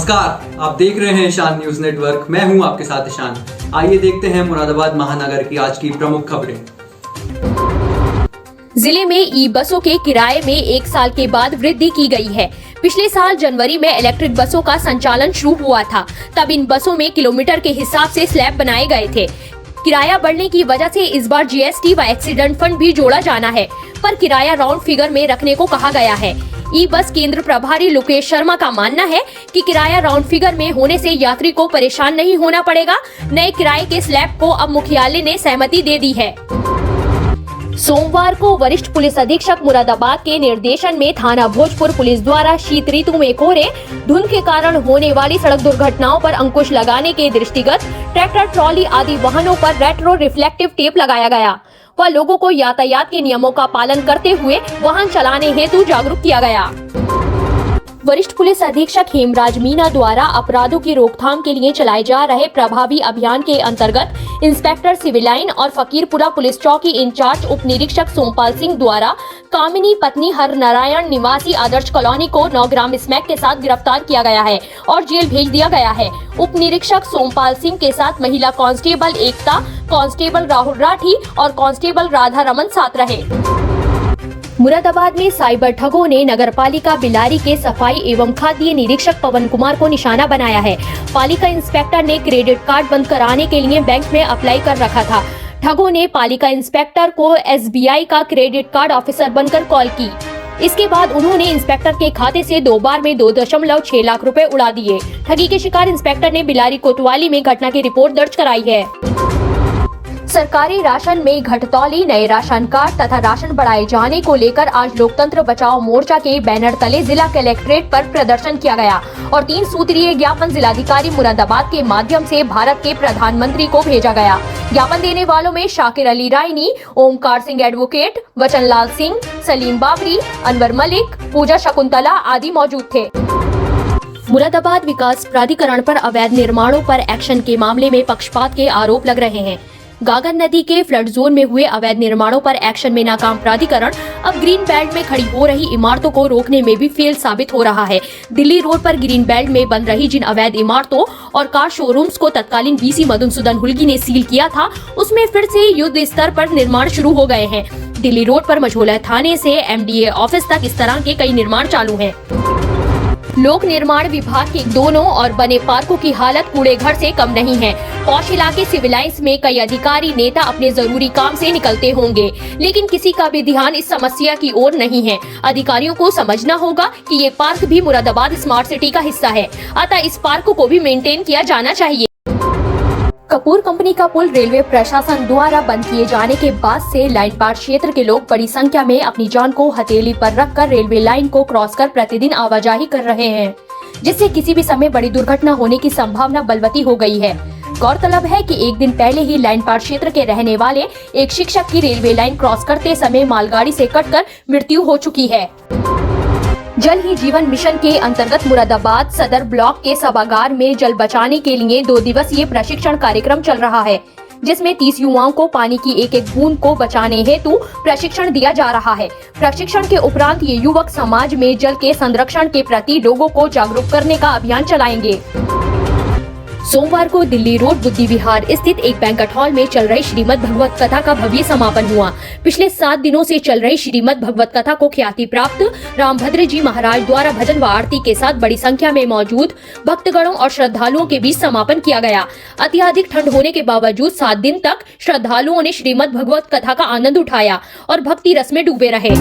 नमस्कार, आप देख रहे हैं ईशान न्यूज नेटवर्क। मैं हूं आपके साथ ईशान। आइए देखते हैं मुरादाबाद महानगर की आज की प्रमुख खबरें। जिले में ई बसों के किराए में 1 साल के बाद वृद्धि की गई है। पिछले साल जनवरी में इलेक्ट्रिक बसों का संचालन शुरू हुआ था। तब इन बसों में किलोमीटर के हिसाब से स्लैब बनाए गए थे। किराया बढ़ने की वजह से इस बार जीएसटी व एक्सीडेंट फंड भी जोड़ा जाना है, पर किराया राउंड फिगर में रखने को कहा गया है। ई बस केंद्र प्रभारी लोकेश शर्मा का मानना है कि किराया राउंड फिगर में होने से यात्री को परेशान नहीं होना पड़ेगा। नए किराए के स्लैब को अब मुख्यालय ने सहमति दे दी है। सोमवार को वरिष्ठ पुलिस अधीक्षक मुरादाबाद के निर्देशन में थाना भोजपुर पुलिस द्वारा शीत ऋतु में कोहरे, धुंध के कारण होने वाली सड़क दुर्घटनाओं पर अंकुश लगाने के दृष्टिगत ट्रैक्टर, ट्रॉली आदि वाहनों पर रेट्रो रिफ्लेक्टिव टेप लगाया गया व लोगों को यातायात के नियमों का पालन करते हुए वाहन चलाने हेतु जागरूक किया गया। वरिष्ठ पुलिस अधीक्षक हेमराज मीना द्वारा अपराधों की रोकथाम के लिए चलाए जा रहे प्रभावी अभियान के अंतर्गत इंस्पेक्टर सिविल लाइन और फकीरपुरा पुलिस चौकी इंचार्ज उप निरीक्षक सोमपाल सिंह द्वारा कामिनी पत्नी हर नारायण निवासी आदर्श कॉलोनी को 9 ग्राम स्मैक के साथ गिरफ्तार किया गया है और जेल भेज दिया गया है। उप निरीक्षक सोमपाल सिंह के साथ महिला कांस्टेबल एकता, कांस्टेबल राहुल राठी और कांस्टेबल राधा रमन साथ रहे। मुरादाबाद में साइबर ठगों ने नगरपालिका बिलारी के सफाई एवं खाद्य निरीक्षक पवन कुमार को निशाना बनाया है। पालिका इंस्पेक्टर ने क्रेडिट कार्ड बंद कराने के लिए बैंक में अप्लाई कर रखा था। ठगों ने पालिका इंस्पेक्टर को एसबीआई का क्रेडिट कार्ड ऑफिसर बनकर कॉल की। इसके बाद उन्होंने इंस्पेक्टर के खाते से 2 बार में 2.6 लाख रुपए उड़ा दिए। ठगी के शिकार इंस्पेक्टर ने बिलारी कोतवाली में घटना की रिपोर्ट दर्ज कराई है। सरकारी राशन में घटतौली, नए राशन कार्ड तथा राशन बढ़ाए जाने को लेकर आज लोकतंत्र बचाओ मोर्चा के बैनर तले जिला कलेक्ट्रेट पर प्रदर्शन किया गया और 3 सूत्रीय ज्ञापन जिलाधिकारी मुरादाबाद के माध्यम से भारत के प्रधानमंत्री को भेजा गया। ज्ञापन देने वालों में शाकिर अली रायनी, ओमकार सिंह एडवोकेट, वचनलाल सिंह, सलीम बाबरी, अनवर मलिक, पूजा शकुंतला आदि मौजूद थे। मुरादाबाद विकास प्राधिकरण पर अवैध निर्माणों पर एक्शन के मामले में पक्षपात के आरोप लग रहे हैं। गागर नदी के फ्लड जोन में हुए अवैध निर्माणों पर एक्शन में नाकाम प्राधिकरण अब ग्रीन बेल्ट में खड़ी हो रही इमारतों को रोकने में भी फेल साबित हो रहा है। दिल्ली रोड पर ग्रीन बेल्ट में बन रही जिन अवैध इमारतों और कार शोरूम्स को तत्कालीन वीसी मधुसूदन हुल्गी ने सील किया था, उसमें फिर से युद्ध स्तर पर निर्माण शुरू हो गए हैं। दिल्ली रोड पर मझोला थाने से एमडीए ऑफिस तक इस तरह के कई निर्माण चालू हैं। लोक निर्माण विभाग के दोनों और बने पार्कों की हालत कूड़े घर से कम नहीं है। पौष इलाके सिविल लाइंस में कई अधिकारी नेता अपने जरूरी काम से निकलते होंगे, लेकिन किसी का भी ध्यान इस समस्या की ओर नहीं है। अधिकारियों को समझना होगा कि ये पार्क भी मुरादाबाद स्मार्ट सिटी का हिस्सा है, अतः इस पार्क को भी मेंटेन किया जाना चाहिए। कपूर कंपनी का पुल रेलवे प्रशासन द्वारा बंद किए जाने के बाद से लाइन पार क्षेत्र के लोग बड़ी संख्या में अपनी जान को हथेली पर रखकर रेलवे लाइन को क्रॉस कर प्रतिदिन आवाजाही कर रहे हैं, जिससे किसी भी समय बड़ी दुर्घटना होने की संभावना बलवती हो गई है। गौरतलब है कि एक दिन पहले ही लाइन पार क्षेत्र के रहने वाले एक शिक्षक की रेलवे लाइन क्रॉस करते समय मालगाड़ी से कटकर मृत्यु हो चुकी है। जल ही जीवन मिशन के अंतर्गत मुरादाबाद सदर ब्लॉक के सभागार में जल बचाने के लिए 2 दिवसीय प्रशिक्षण कार्यक्रम चल रहा है, जिसमें 30 युवाओं को पानी की एक बूंद को बचाने हेतु प्रशिक्षण दिया जा रहा है। प्रशिक्षण के उपरांत ये युवक समाज में जल के संरक्षण के प्रति लोगों को जागरूक करने का अभियान चलाएंगे। सोमवार को दिल्ली रोड बुद्धि विहार स्थित एक बैंक्वेट हॉल में चल रही श्रीमद् भगवत कथा का भव्य समापन हुआ। पिछले 7 दिनों से चल रही श्रीमद् भगवत कथा को ख्याति प्राप्त रामभद्र जी महाराज द्वारा भजन व आरती के साथ बड़ी संख्या में मौजूद भक्तगणों और श्रद्धालुओं के बीच समापन किया गया। अत्यधिक ठंड होने के बावजूद 7 दिन तक श्रद्धालुओं ने श्रीमद् भगवत कथा का आनंद उठाया और भक्ति रस में डूबे रहे।